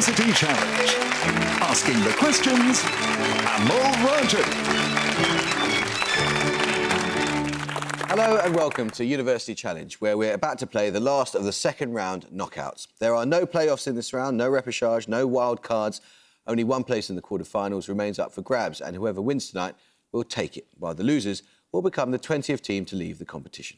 University Challenge. Asking the questions, Amol Rajan. Hello and welcome to University Challenge, where we're about to play the last of the second round knockouts. There are no playoffs in this round, no repechage, no wild cards. Only one place in the quarterfinals remains up for grabs, and whoever wins tonight will take it, while the losers will become the 20th team to leave the competition.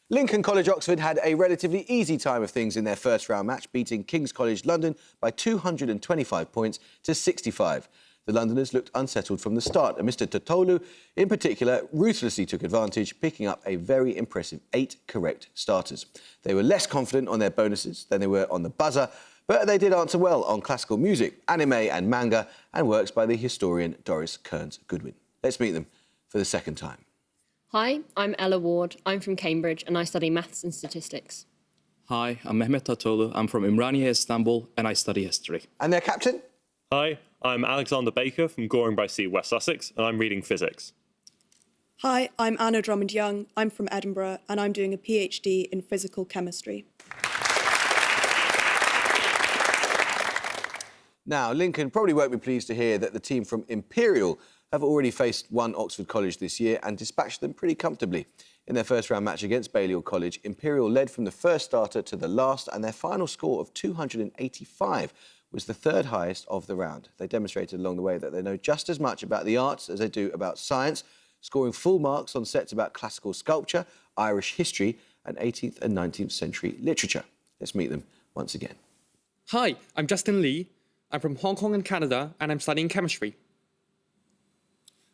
Lincoln College Oxford had a relatively easy time of things in their first round match, beating King's College London by 225 points to 65. The Londoners looked unsettled from the start, and Mr. Totolu, in particular, ruthlessly took advantage, picking up a very impressive 8 correct starters. They were less confident on their bonuses than they were on the buzzer, but they did answer well on classical music, anime and manga, and works by the historian Doris Kearns-Goodwin. Let's meet them for the second time. Hi, I'm Ella Ward. I'm from Cambridge and I study maths and statistics. Hi, I'm Mehmet Tatolu. I'm from Imraniye, Istanbul, and I study history. And their captain? Hi, I'm Alexander Baker from Goring-by-Sea, West Sussex, and I'm reading physics. Hi, I'm Anna Drummond-Young. I'm from Edinburgh, and I'm doing a PhD in physical chemistry. Now, Lincoln probably won't be pleased to hear that the team from Imperial have already faced one Oxford College this year and dispatched them pretty comfortably. In their first round match against Balliol College, Imperial led from the first starter to the last, and their final score of 285 was the third highest of the round. They demonstrated along the way that they know just as much about the arts as they do about science, scoring full marks on sets about classical sculpture, Irish history, and 18th and 19th century literature. Let's meet them once again. Hi, I'm Justin Lee. I'm from Hong Kong and Canada, and I'm studying chemistry.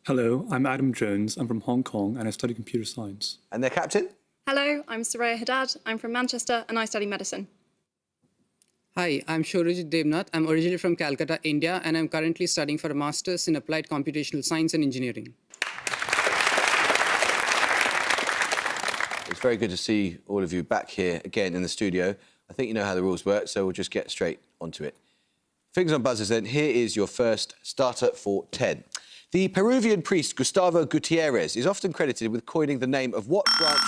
Hello, I'm Adam Jones. I'm from Hong Kong and I study computer science. And their captain? Hello, I'm Soraya Haddad. I'm from Manchester and I study medicine. Hi, I'm Shorajit Devnath. I'm originally from Calcutta, India, and I'm currently studying for a master's in applied computational science and engineering. It's very good to see all of you back here again in the studio. I think you know how the rules work, so we'll just get straight onto it. Fingers on buzzers then. Here is your first starter for 10. The Peruvian priest Gustavo Gutierrez is often credited with coining the name of what branch?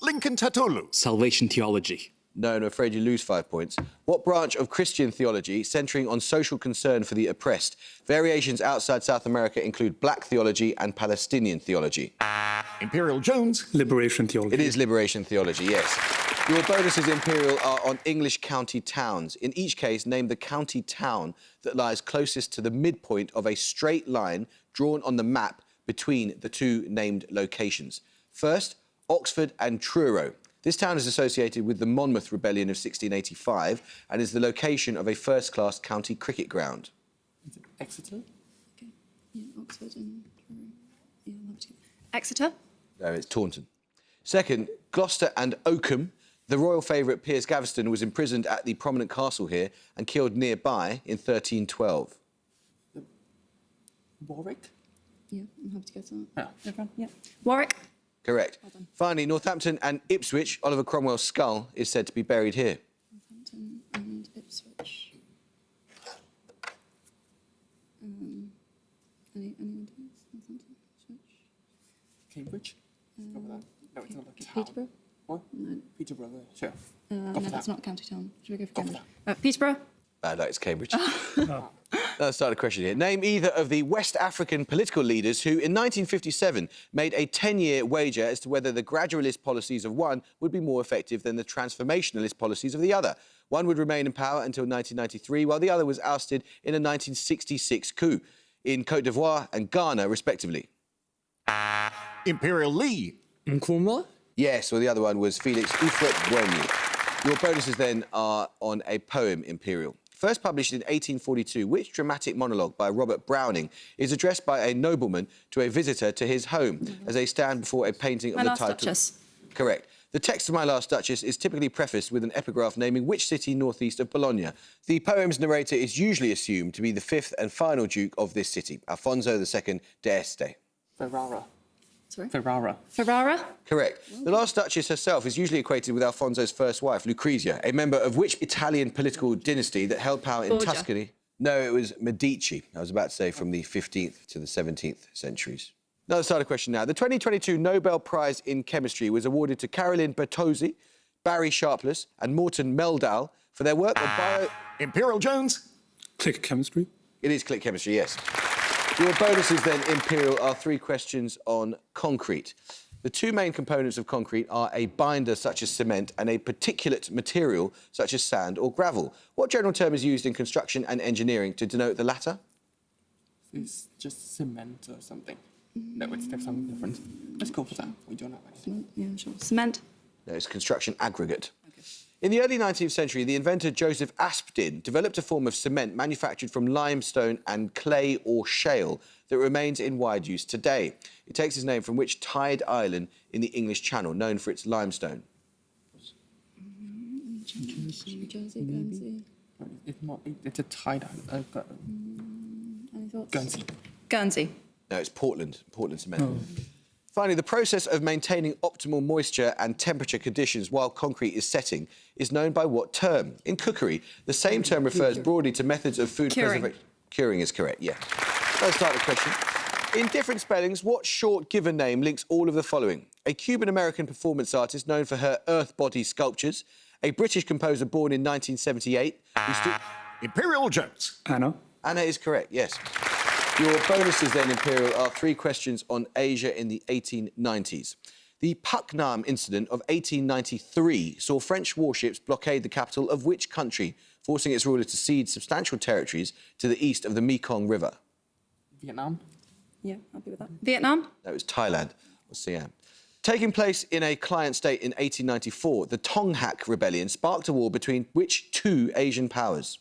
Lincoln Totolu. Salvation theology. No, I'm afraid you lose 5 points. What branch of Christian theology, centering on social concern for the oppressed? Variations outside South America include Black theology and Palestinian theology. Imperial Jones. Liberation theology. It is liberation theology, yes. Your bonuses, Imperial, are on English county towns. In each case, name the county town that lies closest to the midpoint of a straight line drawn on the map between the two named locations. First, Oxford and Truro. This town is associated with the Monmouth Rebellion of 1685 and is the location of a first-class county cricket ground. Is it Exeter? Okay, yeah, Oxford and Truro. Yeah, I'll have to... Exeter? No, it's Taunton. Second, Gloucester and Oakham. The royal favourite Piers Gaveston was imprisoned at the prominent castle here and killed nearby in 1312. Warwick? Yeah, I'm happy to go to that. Yeah. Everyone? Yeah. Warwick? Correct. Well done. Finally, Northampton and Ipswich. Oliver Cromwell's skull is said to be buried here. Northampton and Ipswich. Anyone do this? Northampton, Ipswich? Cambridge? Go with that. No, it's not like a town. Peterborough? What? No. Peterborough, sure. No, that's not county town. Should we go for Cambridge? Peterborough? Bad luck, it's Cambridge. Let's start a question here. Name either of the West African political leaders who, in 1957, made a 10-year wager as to whether the gradualist policies of one would be more effective than the transformationalist policies of the other. One would remain in power until 1993, while the other was ousted in a 1966 coup in Côte d'Ivoire and Ghana, respectively. Imperial Lee. Nkrumah? Yes, well, the other one was Felix Houphouët-Boigny. Your bonuses, then, are on a poem, Imperial. First published in 1842, which dramatic monologue by Robert Browning is addressed by a nobleman to a visitor to his home as they stand before a painting of My the Last title? Duchess. Correct. The text of My Last Duchess is typically prefaced with an epigraph naming which city northeast of Bologna. The poem's narrator is usually assumed to be the fifth and final duke of this city, Alfonso II d'Este. Ferrara. Sorry? Ferrara. Ferrara? Correct. The last Duchess herself is usually equated with Alfonso's first wife, Lucrezia, a member of which Italian political dynasty that held power in Borgia. Tuscany? No, it was Medici. I was about to say from the 15th to the 17th centuries. Another starter question now. The 2022 Nobel Prize in Chemistry was awarded to Caroline Bertozzi, Barry Sharpless and Morton Meldal for their work on Imperial Jones. Click chemistry. It is click chemistry, yes. Your bonuses then, Imperial, are 3 questions on concrete. The 2 main components of concrete are a binder such as cement and a particulate material such as sand or gravel. What general term is used in construction and engineering to denote the latter? It's just cement or something. No, it's something different. Let's go for that. We don't know anything. Yeah, sure. Cement. No, it's construction aggregate. In the early 19th century, the inventor Joseph Aspdin developed a form of cement manufactured from limestone and clay or shale that remains in wide use today. It takes its name from which tide island in the English Channel, known for its limestone? Jersey, Guernsey. It's not. It's a tide island. Any thoughts? Guernsey. Guernsey. No, it's Portland cement. Finally, the process of maintaining optimal moisture and temperature conditions while concrete is setting is known by what term? In cookery, the same term refers broadly to methods of food preservation. Curing is correct, yeah. Let's start the question. In different spellings, what short given name links all of the following? A Cuban-American performance artist known for her earth body sculptures, a British composer born in 1978 Imperial Jones. Anna. Anna is correct, yes. Your bonuses then, Imperial, are 3 questions on Asia in the 1890s. The Paknam incident of 1893 saw French warships blockade the capital of which country, forcing its ruler to cede substantial territories to the east of the Mekong River? Vietnam. Yeah, happy with that. Vietnam. That was Thailand, or Siam. Taking place in a client state in 1894, the Tonghak Rebellion sparked a war between which 2 Asian powers?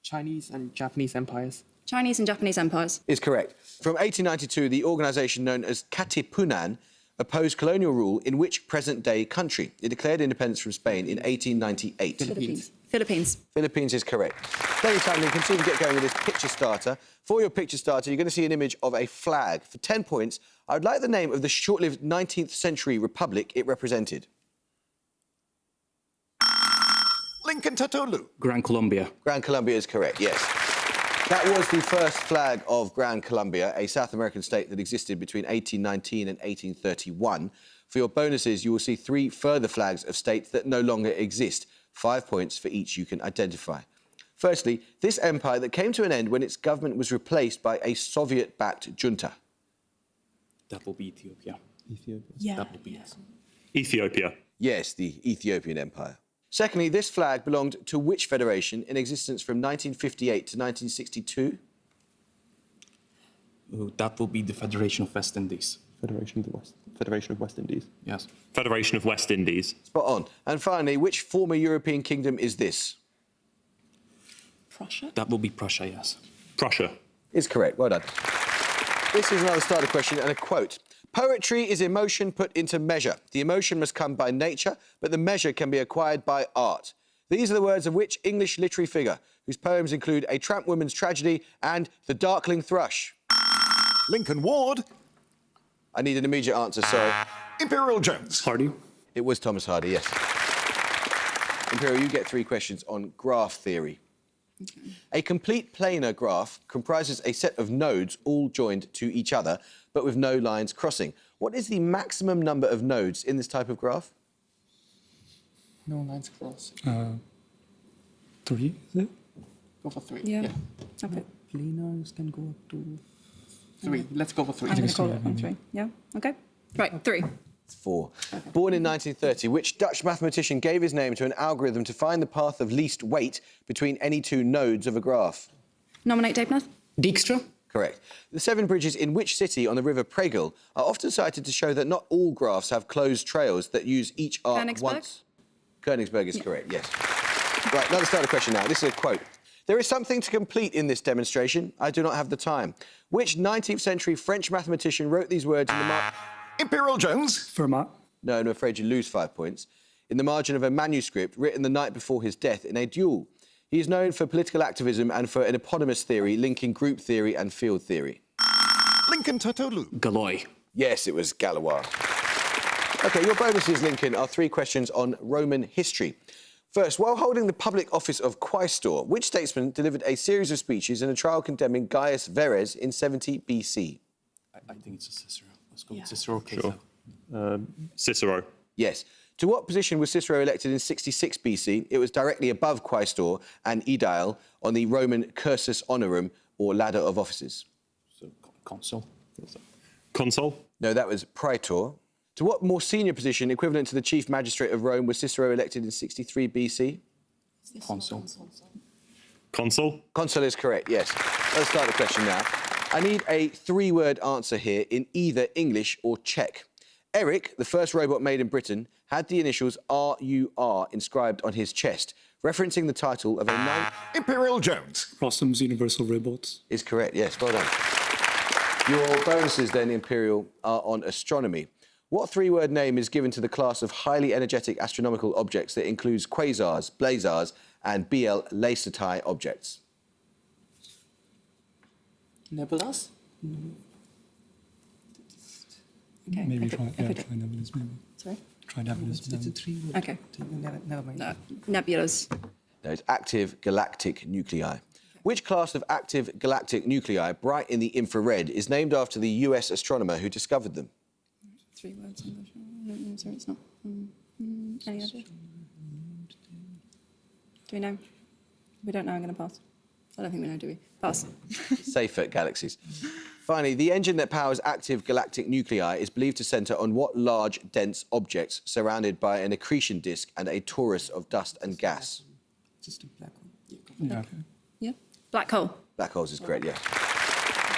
Chinese and Japanese empires. Chinese and Japanese empires. Is correct. From 1892, the organisation known as Katipunan opposed colonial rule in which present-day country? It declared independence from Spain in 1898. Philippines. Philippines is correct. Take your time, Lincoln, so you can get going with this picture starter. For your picture starter, you're going to see an image of a flag. For 10 points, I would like the name of the short-lived 19th century republic it represented. Lincoln Tatolu. Gran Colombia. Gran Colombia is correct, yes. That was the first flag of Gran Colombia, a South American state that existed between 1819 and 1831. For your bonuses, you will see 3 further flags of states that no longer exist. 5 points for each you can identify. Firstly, this empire that came to an end when its government was replaced by a Soviet-backed junta. That will be Ethiopia. Yeah. That will be yes. Ethiopia. Yes, the Ethiopian Empire. Secondly, this flag belonged to which federation in existence from 1958 to 1962? That will be the Federation of West Indies. Federation of West Indies. Yes. Federation of West Indies. Spot on. And finally, which former European kingdom is this? Prussia. That will be Prussia, yes. Prussia. Is correct. Well done. This is another starter question and a quote. Poetry is emotion put into measure. The emotion must come by nature, but the measure can be acquired by art. These are the words of which English literary figure, whose poems include A Tramp Woman's Tragedy and The Darkling Thrush? Lincoln Ward. I need an immediate answer, sorry. Imperial Jones. Hardy. It was Thomas Hardy, yes. Imperial, you get 3 questions on graph theory. A complete planar graph comprises a set of nodes all joined to each other, but with no lines crossing. What is the maximum number of nodes in this type of graph? No lines cross. 3, is it? Go for 3. Yeah. Okay. Planars can go up to 3. Let's go for 3. I'm going to call it on 3. Yeah. Okay. Right. 3. 4. Born in 1930, which Dutch mathematician gave his name to an algorithm to find the path of least weight between any 2 nodes of a graph? Nominate Dave Nutt. Dijkstra. Correct. The 7 bridges in which city on the River Pregel are often cited to show that not all graphs have closed trails that use each arc Königsberg? once? Königsberg is correct, yes. Right, another starter question now. This is a quote. There is something to complete in this demonstration. I do not have the time. Which 19th century French mathematician wrote these words in the Imperial Jones. Fermat. No, I'm afraid you lose 5 points. In the margin of a manuscript written the night before his death in a duel. He is known for political activism and for an eponymous theory linking group theory and field theory. Lincoln Tatolu. Galois. Yes, it was Galois. OK, your bonuses, Lincoln, are 3 questions on Roman history. First, while holding the public office of Quaestor, which statesman delivered a series of speeches in a trial condemning Gaius Verres in 70 BC? I think it's a Cicero. Let's go with Cicero. Sure. Cicero. Yes. To what position was Cicero elected in 66 BC? It was directly above quaestor and aedile on the Roman cursus honorum, or ladder of offices. So consul. Consul. No, that was praetor. To what more senior position, equivalent to the chief magistrate of Rome, was Cicero elected in 63 BC? Consul. Consul. Consul is correct, yes. Let's start the question now. I need a three-word answer here in either English or Czech. Eric, the first robot made in Britain, had the initials RUR inscribed on his chest, referencing the title of a Imperial Jones. Rossum's Universal Robots. Is correct, yes, well done. Your bonuses then, Imperial, are on astronomy. What three-word name is given to the class of highly energetic astronomical objects that includes quasars, blazars, and BL Lacertae objects? Nebulas? Okay. Maybe try Nebulas, maybe. Sorry? Try Nebulas. It's a three-word. Okay. Never mind. Nebulas. No, it's active galactic nuclei. Which class of active galactic nuclei, bright in the infrared, is named after the US astronomer who discovered them? 3 words. I'm sorry, it's not. Any other? Do we know? We don't know. I'm going to pass. I don't think we know, do we? Pass. Safer galaxies. Finally, the engine that powers active galactic nuclei is believed to centre on what large, dense objects surrounded by an accretion disk and a torus of dust and gas? Just a black one. Yeah. Yeah. Black hole. Black holes is correct, yeah.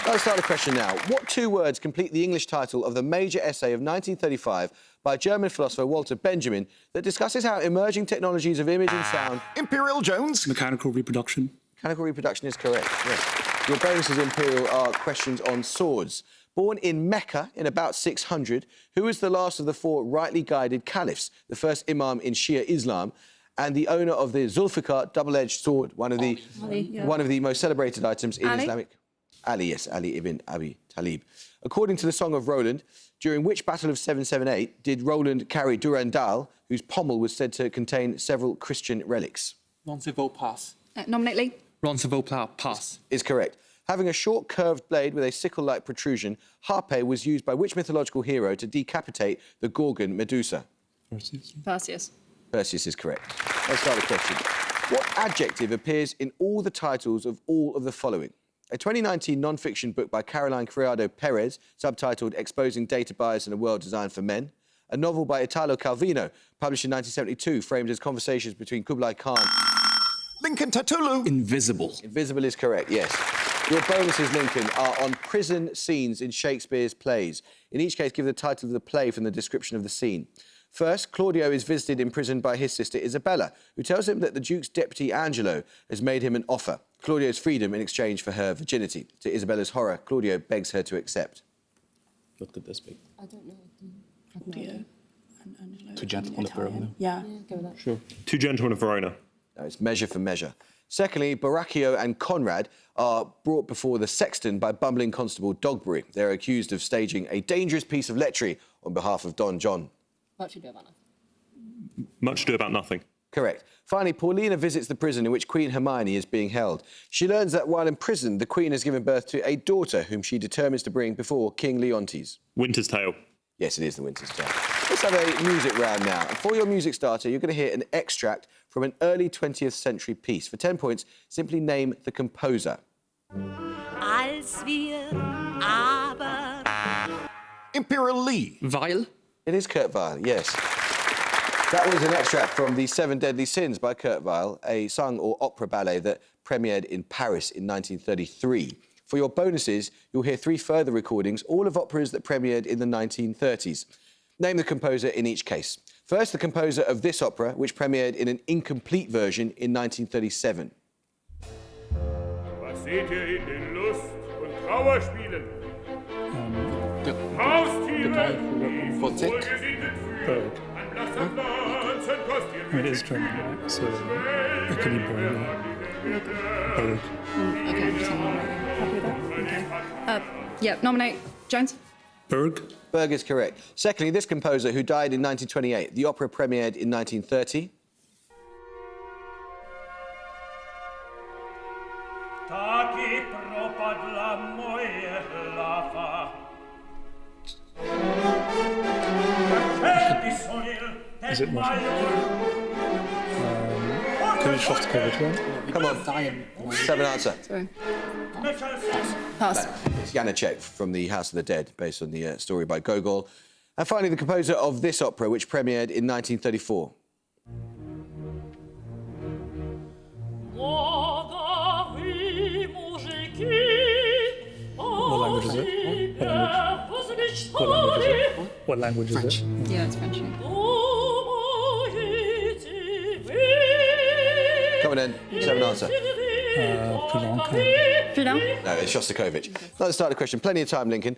Let's start the question now. What two words complete the English title of the major essay of 1935 by German philosopher Walter Benjamin that discusses how emerging technologies of image and sound... Imperial Jones. Mechanical reproduction. Mechanical reproduction is correct, yes. Your bonuses, Imperial, are questions on swords. Born in Mecca in about 600, who was the last of the 4 rightly guided caliphs, the first imam in Shia Islam, and the owner of the Zulfikar double-edged sword, one of the most celebrated items in Islamic... Ali, yes, Ali ibn Abi Talib. According to the Song of Roland, during which battle of 778 did Roland carry Durandal, whose pommel was said to contain several Christian relics? Roncevaux pass. Nominate Lee. Roncevaux pass. Is correct. Having a short curved blade with a sickle-like protrusion, harpe was used by which mythological hero to decapitate the Gorgon Medusa? Perseus. Perseus is correct. Let's start the question. What adjective appears in all the titles of all of the following? A 2019 non-fiction book by Caroline Criado Perez, subtitled Exposing Data Bias in a World Designed for Men. A novel by Italo Calvino, published in 1972, framed as conversations between Kublai Khan... Lincoln Tatulu. Invisible. Invisible is correct, yes. Your bonuses, Lincoln, are on prison scenes in Shakespeare's plays. In each case, give the title of the play from the description of the scene. First, Claudio is visited in prison by his sister Isabella, who tells him that the Duke's deputy Angelo has made him an offer, Claudio's freedom in exchange for her virginity. To Isabella's horror, Claudio begs her to accept. What could this be? I don't know. Two gentlemen of Verona. Yeah. Go with that. Sure. 2 Gentlemen of Verona. No, it's measure for measure. Secondly, Borachio and Conrad are brought before the sexton by bumbling constable Dogberry. They're accused of staging a dangerous piece of lechery on behalf of Don John. What should we do about that? Much ado about nothing. Correct. Finally, Paulina visits the prison in which Queen Hermione is being held. She learns that while in prison, the Queen has given birth to a daughter whom she determines to bring before King Leontes. Winter's Tale. Yes, it is the Winter's Tale. Let's have a music round now. And for your music starter, you're going to hear an extract from an early 20th century piece. For 10 points, simply name the composer. Als wir aber... Imperial Lee. Weil. It is Kurt Weill, yes. That was an extract from The Seven Deadly Sins by Kurt Weill, a sung or opera ballet that premiered in Paris in 1933. For your bonuses, you'll hear 3 further recordings, all of operas that premiered in the 1930s. Name the composer in each case. First, the composer of this opera, which premiered in an incomplete version in 1937. Was seht ihr in den Lust- und Trauerspielen? The Haustiere, guy who wrote Wozzeck. Berg. an blasser Glanz und Kostüm. I mean, it is German, right? So it could be Berg. Berg. Okay, I'm just happy with that. Okay. Yeah, nominate Jones. Berg. Berg is correct. Secondly, this composer, who died in 1928. The opera premiered in 1930. Taki propadla moje hlava. Perché di solil Is it Russian? Can you Shostakovich one? Come on. Seven answer. Sorry. Pass. It's Janacek from The House of the Dead, based on the story by Gogol. And finally, the composer of this opera, which premiered in 1934. What language is it? What language is it? What language is it? Yeah, it's French. Come on then, seven answer. Prudent. No, it's Shostakovich. Let's start the question. Plenty of time, Lincoln.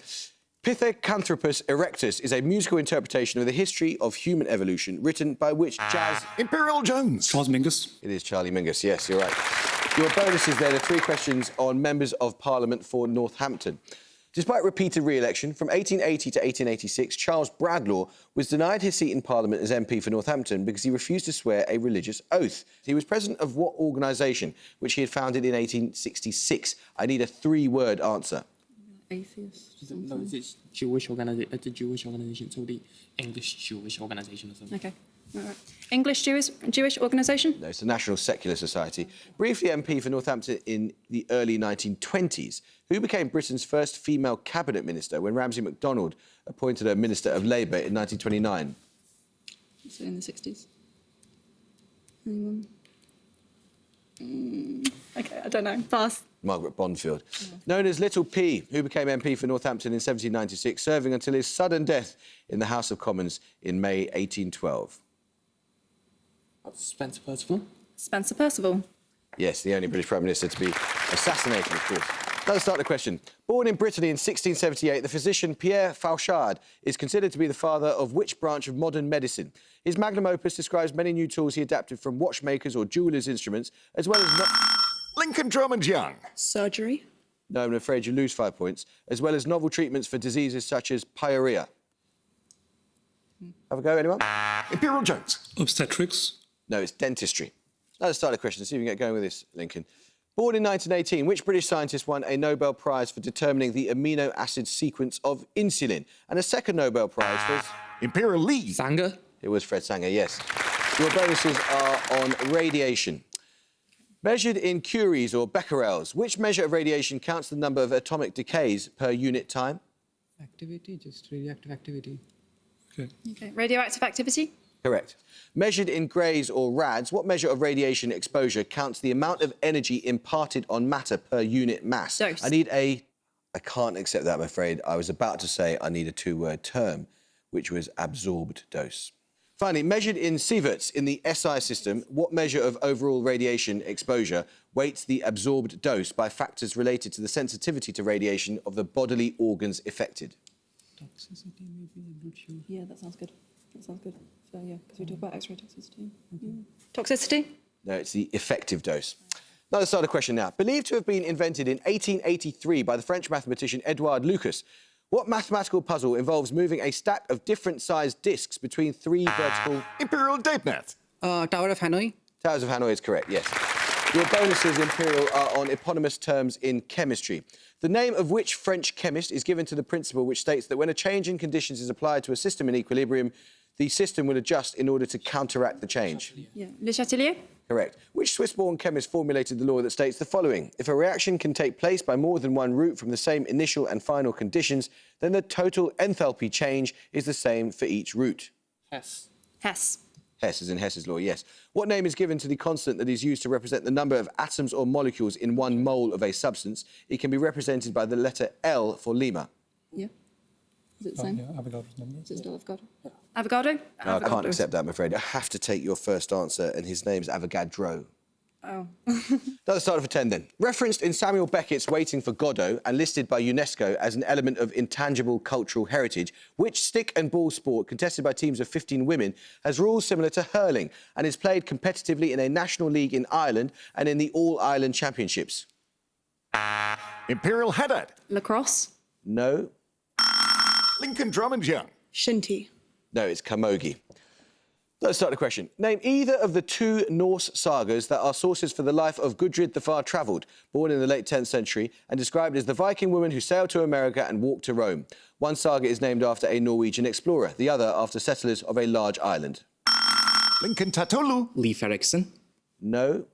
Pithecanthropus erectus is a musical interpretation of the history of human evolution written by which jazz... Imperial Jones. Charles Mingus. It is Charlie Mingus, yes, you're right. Your bonuses there are 3 questions on members of Parliament for Northampton. Despite repeated re-election, from 1880 to 1886, Charles Bradlaugh was denied his seat in Parliament as MP for Northampton because he refused to swear a religious oath. He was president of what organisation, which he had founded in 1866? I need a 3-word answer. Atheist. No, it's Jewish organization. It's a Jewish organization, so the English Jewish organization or something. Okay. All right. English Jewish organisation? No, it's the National Secular Society. Briefly MP for Northampton in the early 1920s, who became Britain's first female cabinet minister when Ramsay MacDonald appointed her Minister of Labour in 1929? So in the 60s. Anyone? Okay, I don't know. Pass. Margaret Bondfield. Known as Little P, who became MP for Northampton in 1796, serving until his sudden death in the House of Commons in May 1812. Spencer Percival. Spencer Percival. Yes, the only British Prime Minister to be assassinated, of course. Let's start the question. Born in Brittany in 1678, the physician Pierre Fauchard is considered to be the father of which branch of modern medicine? His magnum opus describes many new tools he adapted from watchmakers' or jewellers' instruments, as well as... Lincoln Drummond Young. Surgery. No, I'm afraid you lose 5 points, as well as novel treatments for diseases such as pyorrhea. Have a go, anyone? Imperial Jones. Obstetrics. No, it's dentistry. Let's start the question, see if we can get going with this, Lincoln. Born in 1918, which British scientist won a Nobel Prize for determining the amino acid sequence of insulin? And a second Nobel Prize was... Imperial Lee. Sanger. It was Fred Sanger, yes. Your bonuses are on radiation. Measured in curies or becquerels, which measure of radiation counts the number of atomic decays per unit time? Activity, just radioactive activity. Okay. Okay. Radioactive activity? Correct. Measured in grays or rads, what measure of radiation exposure counts the amount of energy imparted on matter per unit mass? Dose. I can't accept that, I'm afraid. I was about to say I need a 2-word term, which was absorbed dose. Finally, measured in sieverts in the SI system, what measure of overall radiation exposure weights the absorbed dose by factors related to the sensitivity to radiation of the bodily organs affected? Toxicity, maybe, I'm not sure. Yeah, that sounds good. That sounds good. So, yeah, because we talk about X-ray toxicity. Yeah. Toxicity? No, it's the effective dose. Now, let's start a question now. Believed to have been invented in 1883 by the French mathematician Edouard Lucas, what mathematical puzzle involves moving a stack of different-sized discs between 3 vertical... Imperial Date Tower of Hanoi. Towers of Hanoi is correct, yes. Your bonuses, Imperial, are on eponymous terms in chemistry. The name of which French chemist is given to the principle which states that when a change in conditions is applied to a system in equilibrium, the system will adjust in order to counteract the change? Yeah. Le Chatelier? Correct. Which Swiss-born chemist formulated the law that states the following? If a reaction can take place by more than one route from the same initial and final conditions, then the total enthalpy change is the same for each route. Hess. Hess. Hess, as in Hess's law, yes. What name is given to the constant that is used to represent the number of atoms or molecules in 1 mole of a substance? It can be represented by the letter L for Lima. Yeah. Is it the same? Yeah, Avogadro's number. Is it still avocado? Avocado? No, I can't accept that, I'm afraid. I have to take your first answer, and his name's Avogadro. Oh. Let's start for 10 then. Referenced in Samuel Beckett's Waiting for Godot and listed by UNESCO as an element of intangible cultural heritage, which stick and ball sport contested by teams of 15 women has rules similar to hurling and is played competitively in a national league in Ireland and in the All-Ireland Championships? Imperial Haddad. Lacrosse? No. Lincoln Drummond Young. Shinty. No, it's camogie. Let's start the question. Name either of the 2 Norse sagas that are sources for the life of Gudrid the Far-Travelled, born in the late 10th century and described as the Viking woman who sailed to America and walked to Rome. One saga is named after a Norwegian explorer, the other after settlers of a large island. Lincoln Tatolu. Leif Erikson. No.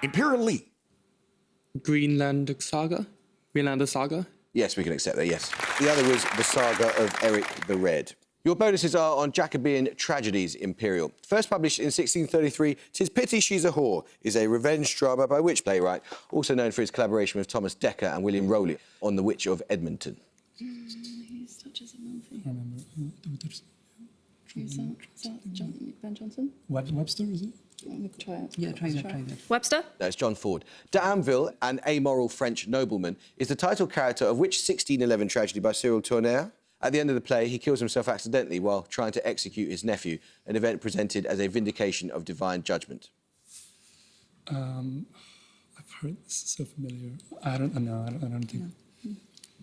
Imperial Lee. Greenland Saga. Greenlander Saga. Yes, we can accept that, yes. The other was The Saga of Eric the Red. Your bonuses are on Jacobean Tragedies, Imperial. First published in 1633, 'Tis Pity She's a Whore is a revenge drama by which playwright, also known for his collaboration with Thomas Dekker and William Rowley on The Witch of Edmonton. Who's Duchess of Malfi? I remember. Who's that? Is that Ben Jonson? Webster, is it? We could try it. Yeah, try that. Webster? No, it's John Ford. D'Anville, an amoral French nobleman, is the title character of which 1611 tragedy by Cyril Tourneur? At the end of the play, he kills himself accidentally while trying to execute his nephew, an event presented as a vindication of divine judgment. I've heard this so familiar. I don't think.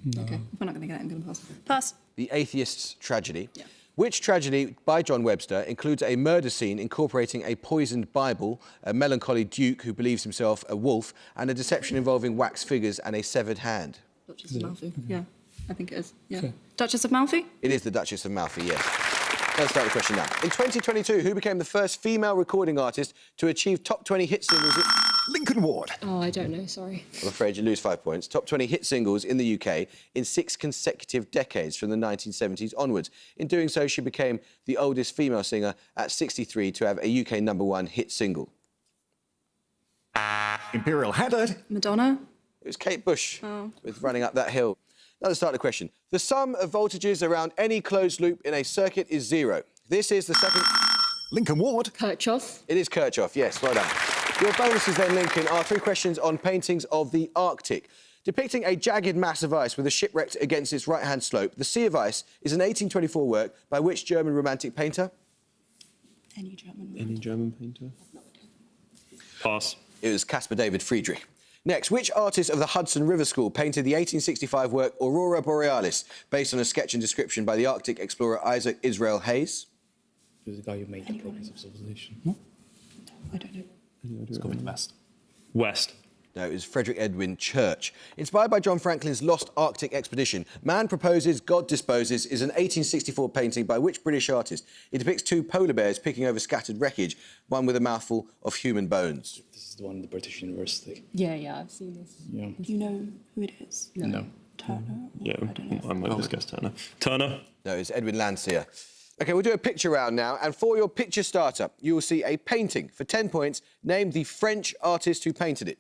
No. Okay, if we're not going to get it, I'm going to pass. Pass. The Atheist's Tragedy. Yeah. Which tragedy by John Webster includes a murder scene incorporating a poisoned Bible, a melancholy duke who believes himself a wolf, and a deception involving wax figures and a severed hand? Duchess of Malfi. Yeah, I think it is. Yeah. Okay. Duchess of Malfi? It is the Duchess of Malfi, yes. Let's start the question now. In 2022, who became the first female recording artist to achieve top 20 hit singles? Lincoln Ward. Oh, I don't know, sorry. I'm afraid you lose 5 points. Top 20 hit singles in the UK in 6 consecutive decades from the 1970s onwards. In doing so, she became the oldest female singer at 63 to have a UK #1 hit single. Imperial Haddad. Madonna? It was Kate Bush with Running Up That Hill. Now let's start the question. The sum of voltages around any closed loop in a circuit is 0. This is the second... Lincoln Ward. Kirchhoff? It is Kirchhoff, yes, well done. Your bonuses then, Lincoln, are 3 questions on paintings of the Arctic. Depicting a jagged mass of ice with a shipwreck against its right-hand slope, The Sea of Ice is an 1824 work by which German romantic painter? Any German. Any German painter? Pass. It was Caspar David Friedrich. Next, which artist of the Hudson River School painted the 1865 work Aurora Borealis, based on a sketch and description by the Arctic explorer Isaac Israel Hayes? Who's the guy who made the Progress of Civilization? I don't know. Let's go with West. West. No, it was Frederick Edwin Church. Inspired by John Franklin's Lost Arctic Expedition, Man Proposes, God Disposes is an 1864 painting by which British artist? It depicts 2 polar bears picking over scattered wreckage, one with a mouthful of human bones. This is the one at the British University. Yeah, I've seen this. Yeah. Do you know who it is? No. Turner? Yeah, I don't know. I might just guess Turner. Turner. No, it's Edwin Landseer. OK, we'll do a picture round now, and for your picture starter, you will see a painting. For 10 points, name the French artist who painted it.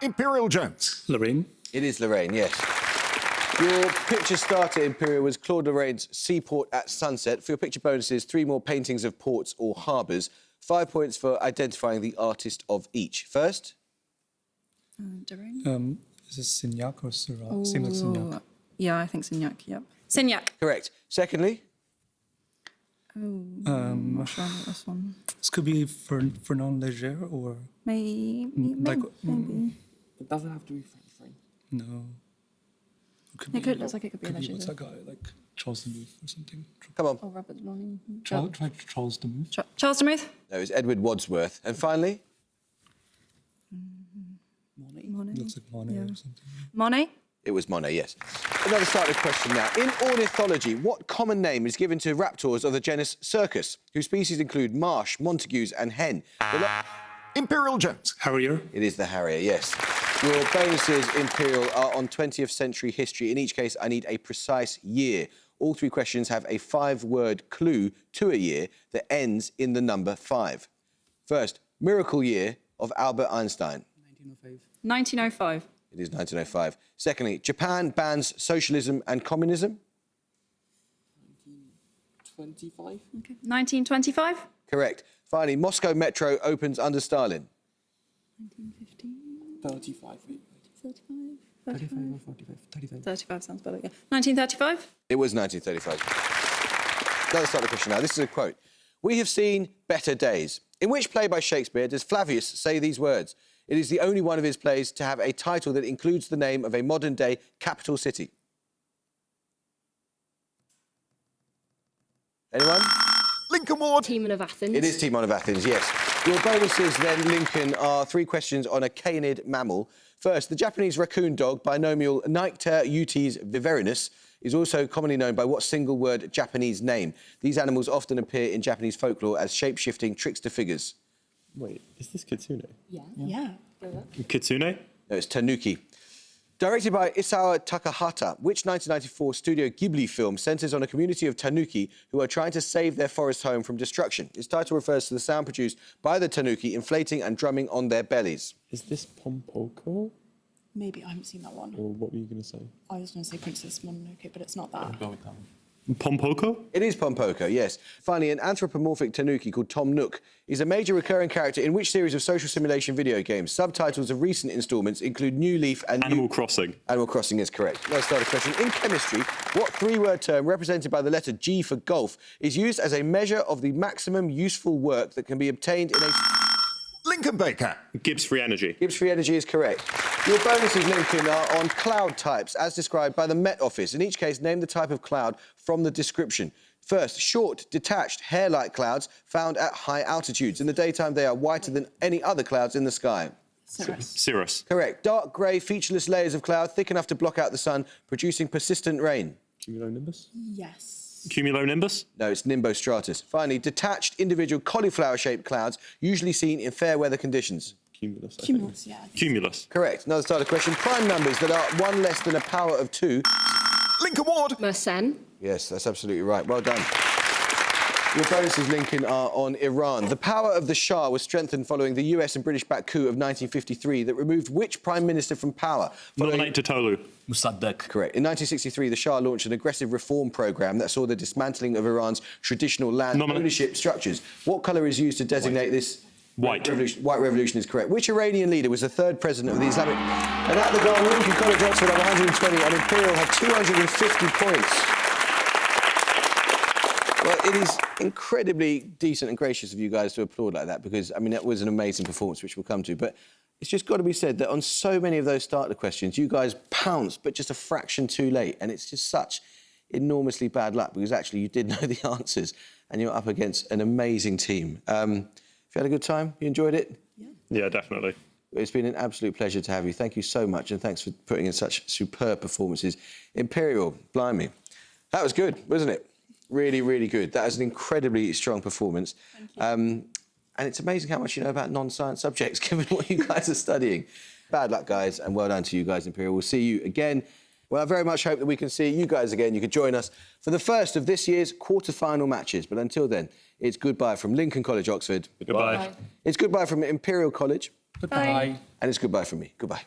Imperial Jones. Lorraine. It is Lorraine, yes. Your picture starter, Imperial, was Claude Lorraine's Seaport at Sunset. For your picture bonuses, 3 more paintings of ports or harbours. 5 points for identifying the artist of each. First? Derain? Is this Signac or Seurat? Seems like Signac. Yeah, I think Signac, yep. Signac. Correct. Secondly? Not sure about this one. This could be Fernand Léger or... Maybe. It doesn't have to be French. No. It could look like it could be a What's Léger. that guy? Like Charles Demuth or something? Come on. Or Robert Lonnie. Try Charles Demuth. Charles Demuth? No, it's Edward Wadsworth. And finally? Monet. Looks like Monet or something. Monet? It was Monet, yes. Another starter question now. In ornithology, what common name is given to raptors of the genus Circus, whose species include marsh, montagues and hen? Imperial Jones. Harrier. It is the harrier, yes. Your bonuses, Imperial, are on 20th century history. In each case, I need a precise year. All 3 questions have a 5-word clue to a year that ends in the number 5. First, miracle year of Albert Einstein. 1905. It is 1905. Secondly, Japan bans socialism and communism. 1925? Okay. 1925? Correct. Finally, Moscow Metro opens under Stalin. 1915? 35. 35? 35 or 45? 35. 35 sounds better, yeah. 1935? It was 1935. Let's start the question now. This is a quote. We have seen better days. In which play by Shakespeare does Flavius say these words? It is the only one of his plays to have a title that includes the name of a modern-day capital city. Anyone? Lincoln Ward. Timon of Athens. It is Timon of Athens, yes. Your bonuses then, Lincoln, are 3 questions on a canid mammal. First, the Japanese raccoon dog, binomial Nycter utes viverinus, is also commonly known by what single-word Japanese name? These animals often appear in Japanese folklore as shape-shifting trickster figures. Wait, is this Kitsune? Yeah. Kitsune? No, it's tanuki. Directed by Isao Takahata, which 1994 Studio Ghibli film centres on a community of tanuki who are trying to save their forest home from destruction? Its title refers to the sound produced by the tanuki inflating and drumming on their bellies. Is this Pompoko? Maybe I haven't seen that one. Or what were you going to say? I was going to say Princess Mononoke, but it's not that. I'll go with that one. Pompoko? It is Pompoko, yes. Finally, an anthropomorphic tanuki called Tom Nook is a major recurring character in which series of social simulation video games? Subtitles of recent instalments include New Leaf and Animal Crossing. Animal Crossing is correct. Let's start a question. In chemistry, what three-word term represented by the letter G for golf is used as a measure of the maximum useful work that can be obtained in a... Lincoln Baker. Gibbs Free Energy. Gibbs Free Energy is correct. Your bonuses, Lincoln, are on cloud types, as described by the Met Office. In each case, name the type of cloud from the description. First, short, detached, hair-like clouds found at high altitudes. In the daytime, they are whiter than any other clouds in the sky. Cirrus. Correct. Dark grey, featureless layers of cloud, thick enough to block out the sun, producing persistent rain. Cumulonimbus? Yes. Cumulonimbus? No, it's nimbostratus. Finally, detached, individual cauliflower-shaped clouds, usually seen in fair weather conditions. Cumulus. Cumulus, yeah. Cumulus. Correct. Another starter question. Prime numbers that are one less than a power of 2. Lincoln Ward. Mersenne. Yes, that's absolutely right. Well done. Your bonuses, Lincoln, are on Iran. The power of the Shah was strengthened following the US and British-backed coup of 1953 that removed which prime minister from power? Nominate Tolu. Mossadegh. Correct. In 1963, the Shah launched an aggressive reform programme that saw the dismantling of Iran's traditional land ownership structures. What colour is used to designate this? White. White revolution is correct. Which Iranian leader was the third president of the Islamic... And at the goal, Lincoln College Oxford have 120 and Imperial have 250 points. Well, it is incredibly decent and gracious of you guys to applaud like that because, I mean, that was an amazing performance, which we'll come to. But it's just got to be said that on so many of those starter questions, you guys pounced, but just a fraction too late. And it's just such enormously bad luck because actually you did know the answers and you're up against an amazing team. Have you had a good time? You enjoyed it? Yeah, definitely. It's been an absolute pleasure to have you. Thank you so much, and thanks for putting in such superb performances. Imperial, blimey. That was good, wasn't it? Really, really good. That was an incredibly strong performance. And it's amazing how much you know about non-science subjects, given what you guys are studying. Bad luck, guys, and well done to you guys, Imperial. We'll see you again. Well, I very much hope that we can see you guys again. You could join us for the first of this year's quarter-final matches. But until then, it's goodbye from Lincoln College, Oxford. Goodbye. It's goodbye from Imperial College. Goodbye. And it's goodbye from me. Goodbye.